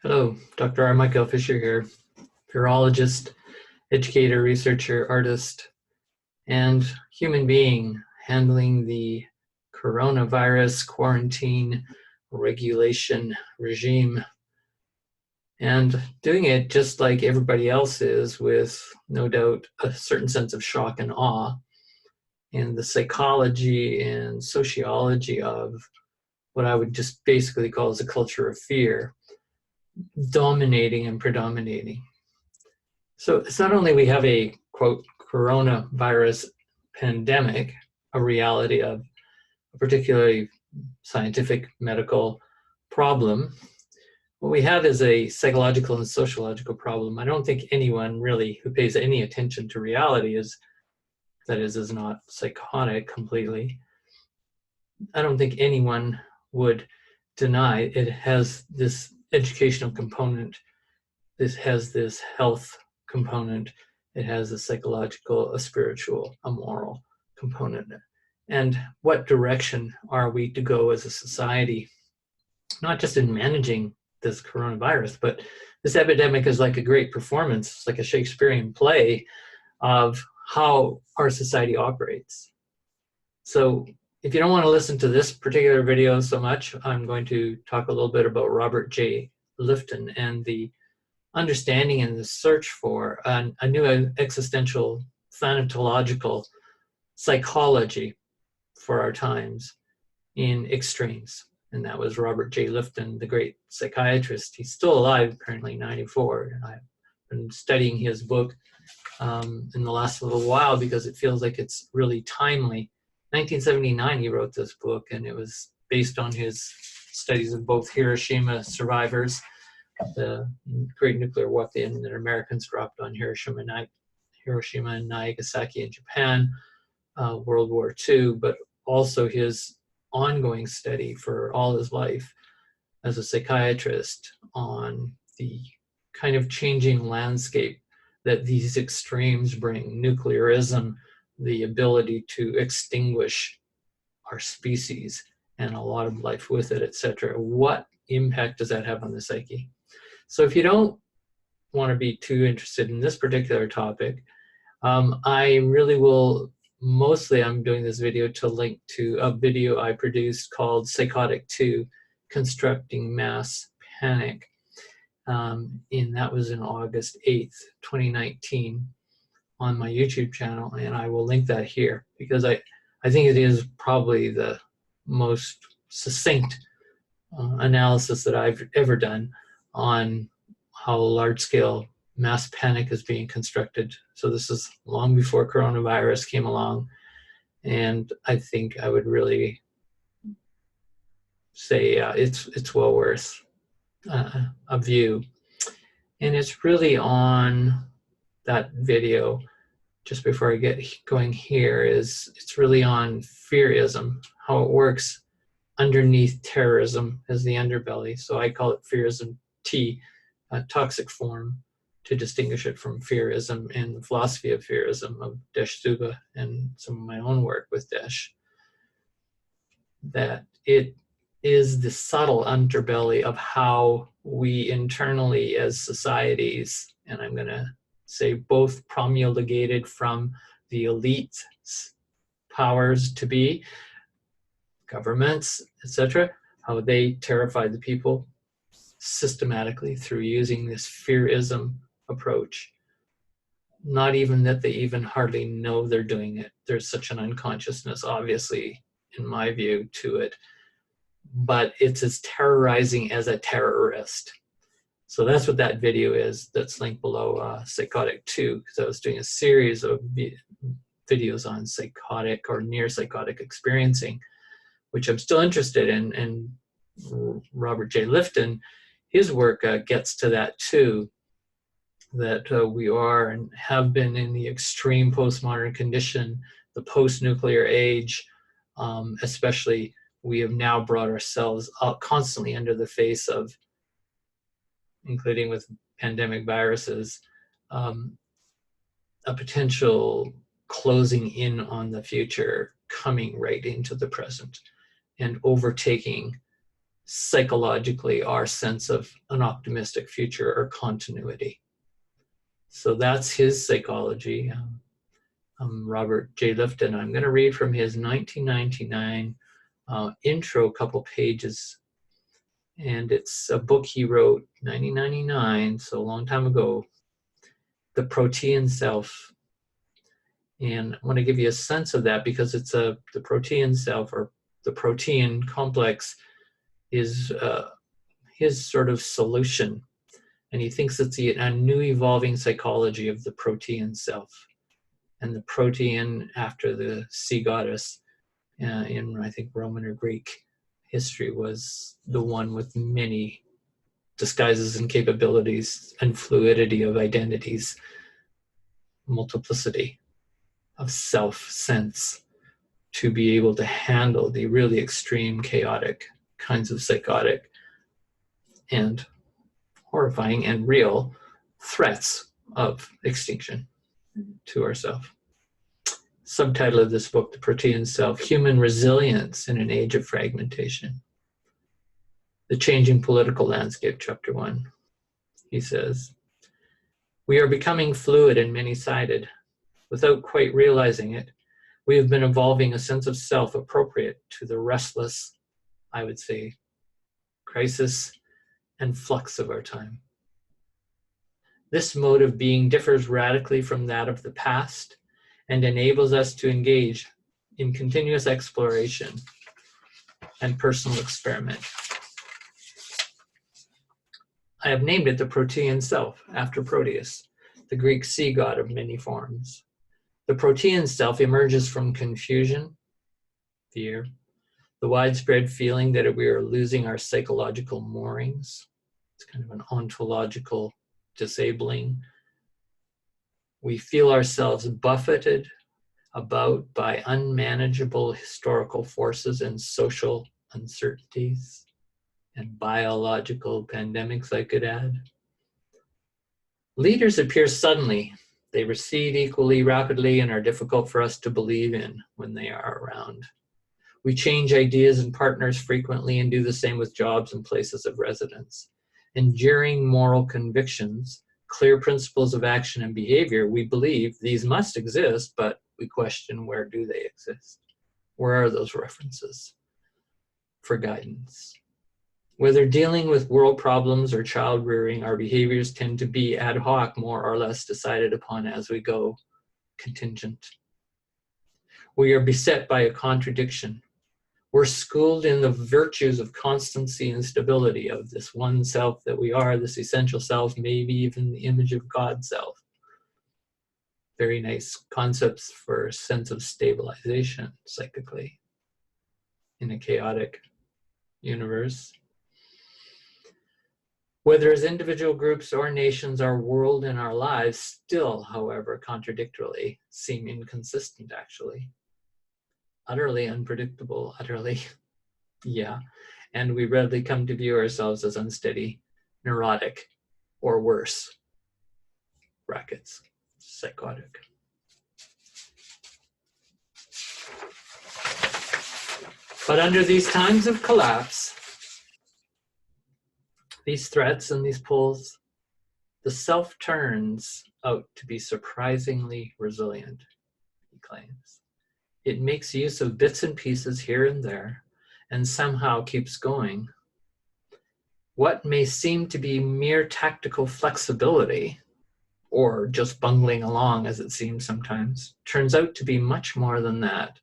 Hello, Dr. R. Michael Fisher here, virologist, educator, researcher, artist, and human being handling the coronavirus quarantine regulation regime and doing it just like everybody else is, with no doubt a certain sense of shock and awe, and the psychology and sociology of what I would just basically call as a culture of fear dominating and predominating. So it's not only we have a, quote, coronavirus pandemic, a reality of a particularly scientific medical problem. What we have is a psychological and sociological problem. I don't think anyone really who pays any attention to reality is not psychotic completely. I don't think anyone would deny it has this educational component. This has this health component. It has a psychological, a spiritual, a moral component. And what direction are we to go as a society, not just in managing this coronavirus, but this epidemic is like a great performance. It's like a Shakespearean play of how our society operates. So if you don't want to listen to this particular video so much, I'm going to talk a little bit about Robert J. Lifton and the understanding and the search for a new existential thanatological psychology for our times in extremes. And that was Robert J. Lifton, the great psychiatrist. He's still alive, currently 94. And I've been studying his book in the last little while because it feels like it's really timely. 1979, he wrote this book, and it was based on his studies of both Hiroshima survivors, the great nuclear weapon that Americans dropped on Hiroshima and Nagasaki in Japan, World War II, but also his ongoing study for all his life as a psychiatrist on the kind of changing landscape that these extremes bring. Nuclearism, the ability to extinguish our species and a lot of life with it, etc. What impact does that have on the psyche? So if you don't want to be too interested in this particular topic, I really will, mostly I'm doing this video to link to a video I produced called Psychotic 2, Constructing Mass Panic. And that was in August 8th, 2019 on my YouTube channel, and I will link that here because I think it is probably the most succinct analysis that I've ever done on how large-scale mass panic is being constructed. So this is long before coronavirus came along, and I think I would really say it's well worth a view. And it's really on that video, just before I get going here, it's really on fearism, how it works underneath terrorism as the underbelly. So I call it fearism T, a toxic form, to distinguish it from fearism and the philosophy of fearism of Desh Suba and some of my own work with Desh. That it is the subtle underbelly of how we internally as societies, and I'm going to say both promulgated from the elite powers to be, governments, etc., how they terrify the people systematically through using this fearism approach. Not even that they even hardly know they're doing it. There's such an unconsciousness, obviously, in my view, to it. But it's as terrorizing as a terrorist. So that's what that video is that's linked below, Psychotic 2, because I was doing a series of videos on psychotic or near psychotic experiencing, which I'm still interested in. And Robert J. Lifton, his work gets to that too, that we are and have been in the extreme postmodern condition, the post-nuclear age, especially. We have now brought ourselves up constantly under the face of, including with pandemic viruses, a potential closing in on the future, coming right into the present and overtaking psychologically our sense of an optimistic future or continuity. So that's his psychology. Robert J. Lifton. I'm going to read from his 1999 intro, couple pages. And it's a book he wrote 1999, so a long time ago, The Protean Self. And I want to give you a sense of that because it's the protean self, or the protean complex, is his sort of solution. And he thinks it's a new evolving psychology of the protean self. And the protean, after the sea goddess in, I think, Roman or Greek history, was the one with many disguises and capabilities and fluidity of identities, multiplicity of self-sense, to be able to handle the really extreme, chaotic kinds of psychotic and horrifying and real threats of extinction to ourselves. Subtitle of this book, The Protean Self, Human Resilience in an Age of Fragmentation. The Changing Political Landscape, Chapter 1. He says, we are becoming fluid and many-sided. Without quite realizing it, we have been evolving a sense of self appropriate to the restless, I would say, crisis and flux of our time. This mode of being differs radically from that of the past and enables us to engage in continuous exploration and personal experiment. I have named it the Protean Self, after Proteus, the Greek sea god of many forms. The Protean Self emerges from confusion, fear, the widespread feeling that we are losing our psychological moorings. It's kind of an ontological disabling. We feel ourselves buffeted about by unmanageable historical forces and social uncertainties and biological pandemics, I could add. Leaders appear suddenly. They recede equally rapidly and are difficult for us to believe in when they are around. We change ideas and partners frequently and do the same with jobs and places of residence. Enduring moral convictions, clear principles of action and behavior, we believe these must exist, but we question, where do they exist? Where are those references for guidance? Whether dealing with world problems or child rearing, our behaviors tend to be ad hoc, more or less decided upon as we go, contingent. We are beset by a contradiction. We're schooled in the virtues of constancy and stability of this one self that we are, this essential self, maybe even the image of God self. Very nice concepts for a sense of stabilization psychically in a chaotic universe. Whether as individual groups or nations, our world and our lives still, however, contradictorily seem inconsistent, actually. Utterly unpredictable, utterly, yeah. And we readily come to view ourselves as unsteady, neurotic, or worse, brackets, psychotic. But under these times of collapse, these threats and these pulls, the self turns out to be surprisingly resilient, he claims. It makes use of bits and pieces here and there, and somehow keeps going. What may seem to be mere tactical flexibility, or just bungling along as it seems sometimes, turns out to be much more than that.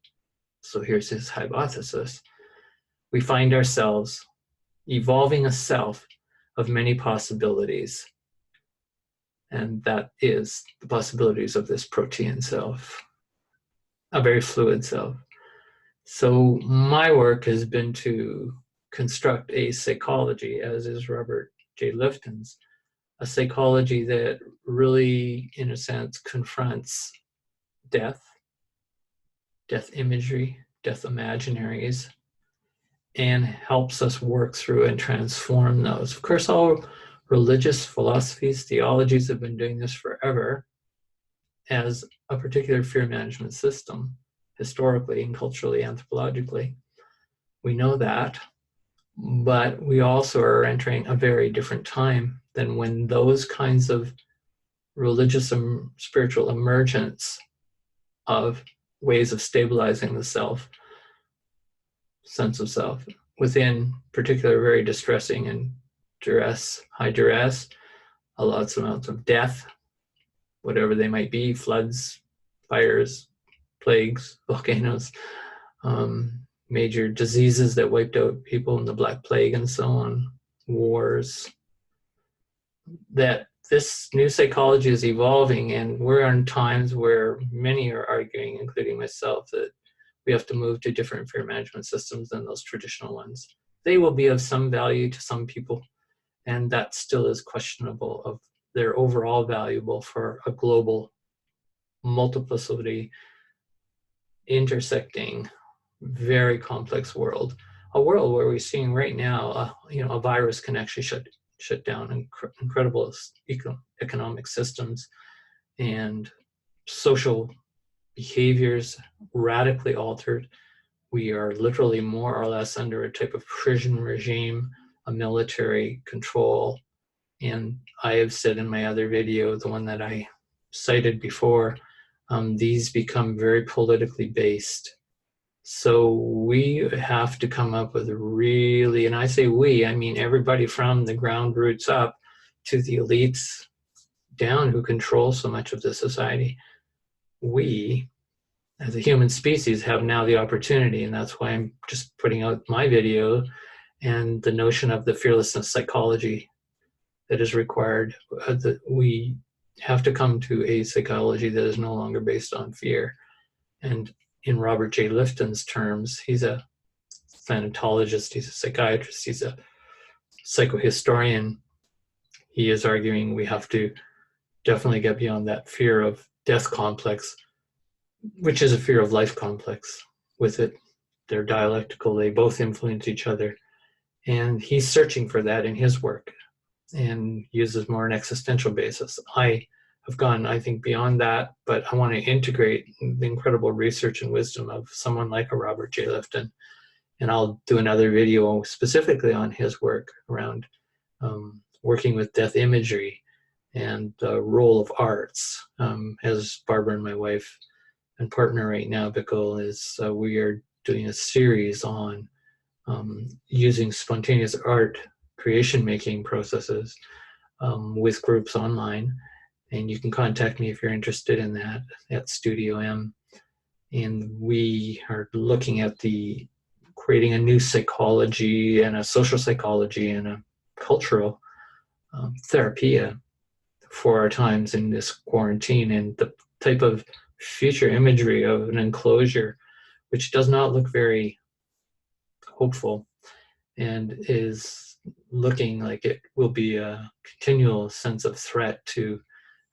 So here's his hypothesis. We find ourselves evolving a self of many possibilities. And that is the possibilities of this protean self, a very fluid self. So my work has been to construct a psychology, as is Robert J. Lifton's, a psychology that really, in a sense, confronts death, death imagery, death imaginaries, and helps us work through and transform those. Of course, all religious philosophies, theologies have been doing this forever as a particular fear management system, historically and culturally, anthropologically. We know that. But we also are entering a very different time than when those kinds of religious and spiritual emergence of ways of stabilizing the self, sense of self, within particular very distressing and high duress, a lots amounts of death, whatever they might be, floods, fires, plagues, volcanoes, major diseases that wiped out people in the Black Plague and so on, wars, that this new psychology is evolving, and we're in times where many are arguing, including myself, that we have to move to different fear management systems than those traditional ones. They will be of some value to some people, and that still is questionable of their overall valuable for a global multiplicity intersecting very complex world, a world where we're seeing right now a virus can actually shut down incredible economic systems and social behaviors radically altered. We are literally more or less under a type of prison regime, a military control. And I have said in my other video, the one that I cited before, these become very politically based. So we have to come up with really, and I say we, I mean everybody from the ground roots up to the elites down who control so much of the society. We, as a human species, have now the opportunity, and that's why I'm just putting out my video and the notion of the fearlessness psychology that is required, that we have to come to a psychology that is no longer based on fear. And in Robert J. Lifton's terms, he's a thanatologist, he's a psychiatrist, he's a psychohistorian. He is arguing we have to definitely get beyond that fear of death complex, which is a fear of life complex with it. They're dialectical, they both influence each other. And he's searching for that in his work and uses more an existential basis. I have gone, I think, beyond that, but I want to integrate the incredible research and wisdom of someone like a Robert J. Lifton. And I'll do another video specifically on his work around working with death imagery and the role of arts. As Barbara and my wife and partner right now, Bickel, is we are doing a series on using spontaneous art creation-making processes with groups online. And you can contact me if you're interested in that at Studio M. And we are looking at creating a new psychology and a social psychology and a cultural therapia for our times in this quarantine, and the type of future imagery of an enclosure, which does not look very hopeful and is looking like it will be a continual sense of threat to,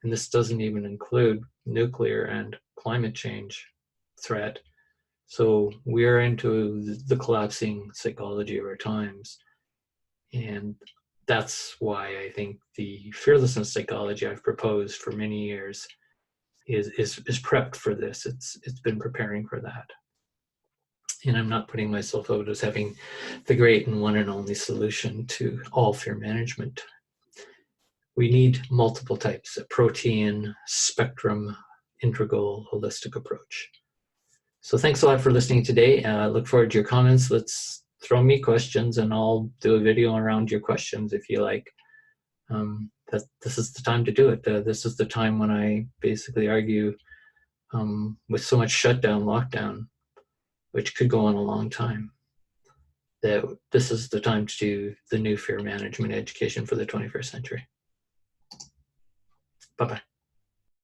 and this doesn't even include nuclear and climate change threat. So we're into the collapsing psychology of our times. And that's why I think the fearlessness psychology I've proposed for many years is prepped for this. It's been preparing for that. And I'm not putting myself out as having the great and one and only solution to all fear management. We need multiple types, a protein, spectrum, integral, holistic approach. So thanks a lot for listening today. I look forward to your comments. Let's throw me questions and I'll do a video around your questions if you like. That this is the time to do it. This is the time when I basically argue with so much shutdown, lockdown, which could go on a long time, that this is the time to do the new fear management education for the 21st century. Bye-bye.